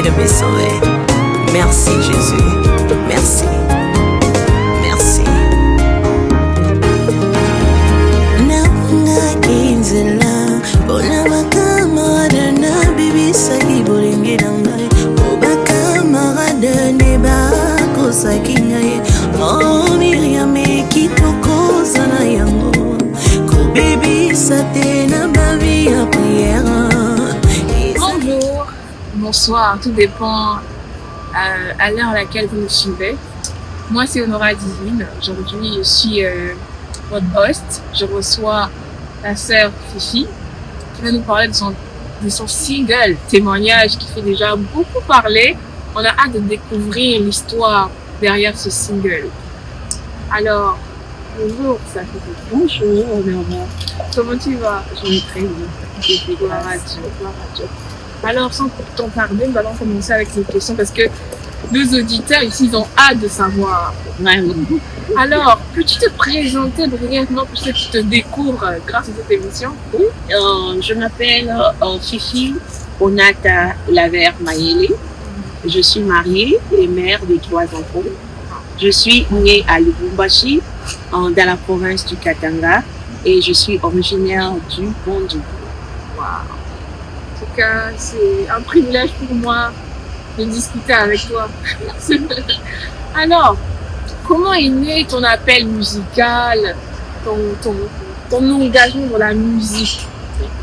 et de me sauver. Merci Jésus. Merci. Merci. Nanga kinzela bona makamara na bibisa kibolenge nangai obakamara ne bakosa kingaye oh Miriam kitoko sana yango kobebisa te na bavi ya prière. Bonjour, bonsoir, tout dépend à l'heure à laquelle vous me suivez. Moi, c'est Honora Divine. Aujourd'hui, je suis votre host. Je reçois la sœur Fifi qui va nous parler de son single témoignage qui fait déjà beaucoup parler. On a hâte de découvrir l'histoire derrière ce single. Alors, bonjour, ça fait bonjour, Honora. Comment tu vas? Je vais très bien. Gloire à Dieu. Alors, sans pourtant tarder, nous allons commencer avec les questions parce que nos auditeurs ici, ils ont hâte de savoir. Vraiment. Alors, peux-tu te présenter brièvement pour ceux qui te découvrent grâce à cette émission? Oui, je m'appelle Fifi Onata Laver Mayele. Je suis mariée et mère de 3 enfants. Je suis née à Lubumbashi, dans la province du Katanga, et je suis originaire du Bonjour. Wow. En tout cas, c'est un privilège pour moi de discuter avec toi. Alors, comment est né ton appel musical, ton engagement dans la musique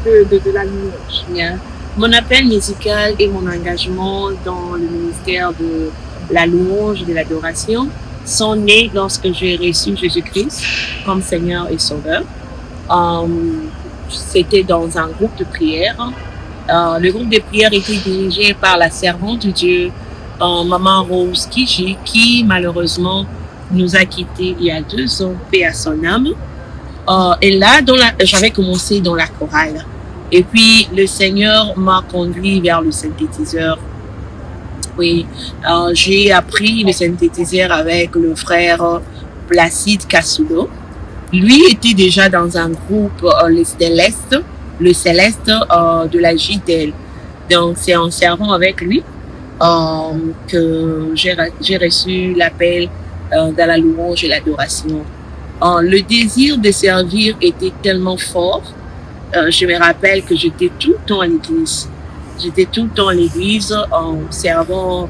de la louange? Bien. Mon appel musical et mon engagement dans le ministère de la louange et de l'adoration sont nés lorsque j'ai reçu Jésus-Christ comme Seigneur et Sauveur. C'était dans un groupe de prière. Le groupe de prière était dirigé par la servante de Dieu, Maman Rose Kiji, qui malheureusement nous a quittés il y a 2 ans, paix à son âme. Et là, j'avais commencé dans la chorale. Et puis, le Seigneur m'a conduit vers le synthétiseur. Oui, j'ai appris le synthétiseur avec le frère Placide Kasulo. Lui était déjà dans un groupe, le Céleste de la JTL. Donc, c'est en servant avec lui que j'ai reçu l'appel dans la louange et l'adoration. Le désir de servir était tellement fort. Je me rappelle que j'étais tout le temps à l'église. J'étais tout le temps à l'église en servant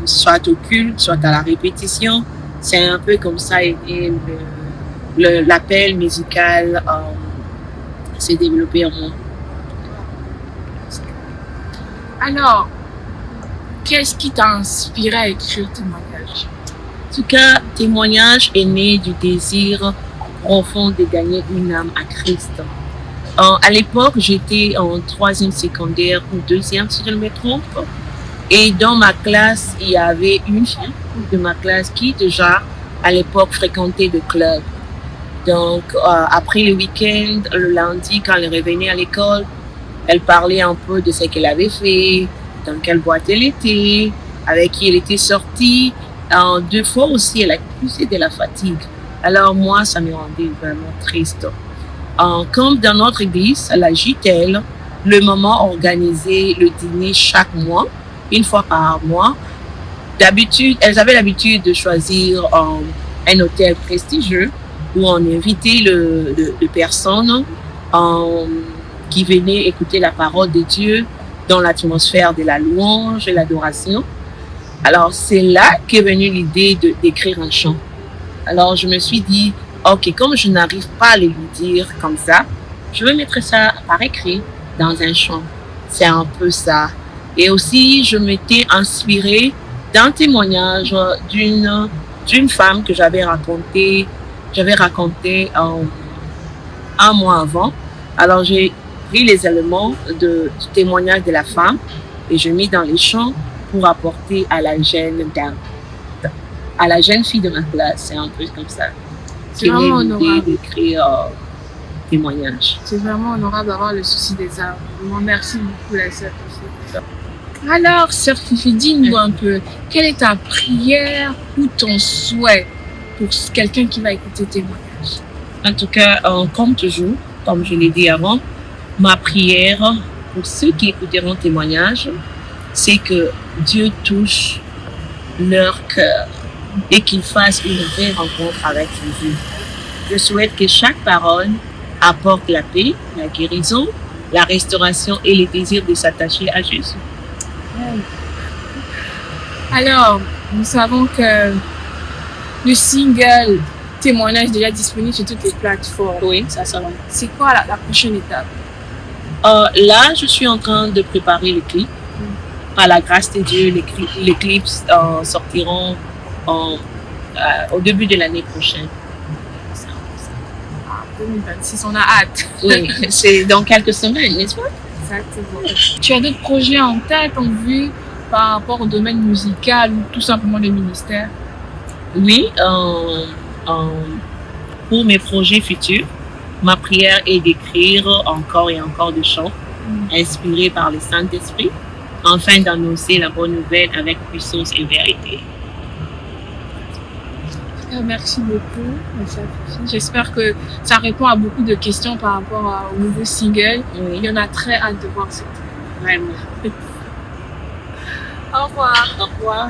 soit au culte, soit à la répétition. C'est un peu comme ça et l'appel musical s'est développé en moi. Alors, qu'est-ce qui t'a inspiré à écrire Témoignage? En tout cas, Témoignage est né du désir profond de gagner une âme à Christ. À l'époque, j'étais en 3e secondaire ou 2e, si je ne me trompe. Et dans ma classe, il y avait une fille de ma classe qui déjà, à l'époque, fréquentait le club. Donc, après le week-end, le lundi, quand elle revenait à l'école, elle parlait un peu de ce qu'elle avait fait, dans quelle boîte elle était, avec qui elle était sortie. 2 fois aussi, elle a accusé de la fatigue. Alors moi, ça me rendait vraiment triste. Comme dans notre église, à la JTL, le moment organisait le dîner chaque mois, une fois par mois. D'habitude, elles avaient l'habitude de choisir un hôtel prestigieux où on invitait les personnes qui venaient écouter la parole de Dieu dans l'atmosphère de la louange et l'adoration. Alors, c'est là qu'est venue l'idée d'écrire un chant. Alors, je me suis dit, ok, comme je n'arrive pas à le lui dire comme ça, je vais mettre ça par écrit dans un chant. C'est un peu ça. Et aussi, je m'étais inspirée d'un témoignage d'une femme que j'avais raconté un mois avant. Alors, j'ai pris les éléments du témoignage de la femme et je mis dans les chants pour apporter à la jeune dame, à la jeune fille de ma classe. C'est un peu comme ça. C'est vraiment honorable d'écrire témoignage. C'est vraiment honorable d'avoir le souci des âmes. Vraiment, merci beaucoup la sœur Fifi. Alors, sœur Fifi, dis-nous un peu, quelle est ta prière ou ton souhait pour quelqu'un qui va écouter témoignage? En tout cas, comme toujours, comme je l'ai dit avant, ma prière pour ceux qui écouteront témoignage, c'est que Dieu touche leur cœur et qu'ils fassent une vraie rencontre avec Jésus. Je souhaite que chaque parole apporte la paix, la guérison, la restauration et le désir de s'attacher à Jésus. Alors, nous savons que le single Témoignage est déjà disponible sur toutes les plateformes. Oui, ça va. C'est quoi la prochaine étape? Là, je suis en train de préparer le clip. Par la grâce de Dieu, les clips sortiront au début de l'année prochaine. 2026, on a hâte. Oui, c'est dans quelques semaines, n'est-ce pas? Exactement. Tu as d'autres projets en tête, en vue, par rapport au domaine musical ou tout simplement le ministère? Oui, pour mes projets futurs, ma prière est d'écrire encore et encore de chants inspirés par le Saint-Esprit, afin d'annoncer la bonne nouvelle avec puissance et vérité. Merci beaucoup. J'espère que ça répond à beaucoup de questions par rapport au nouveau single. Oui. Il y en a très hâte de voir ça. Vraiment. Au revoir. Au revoir.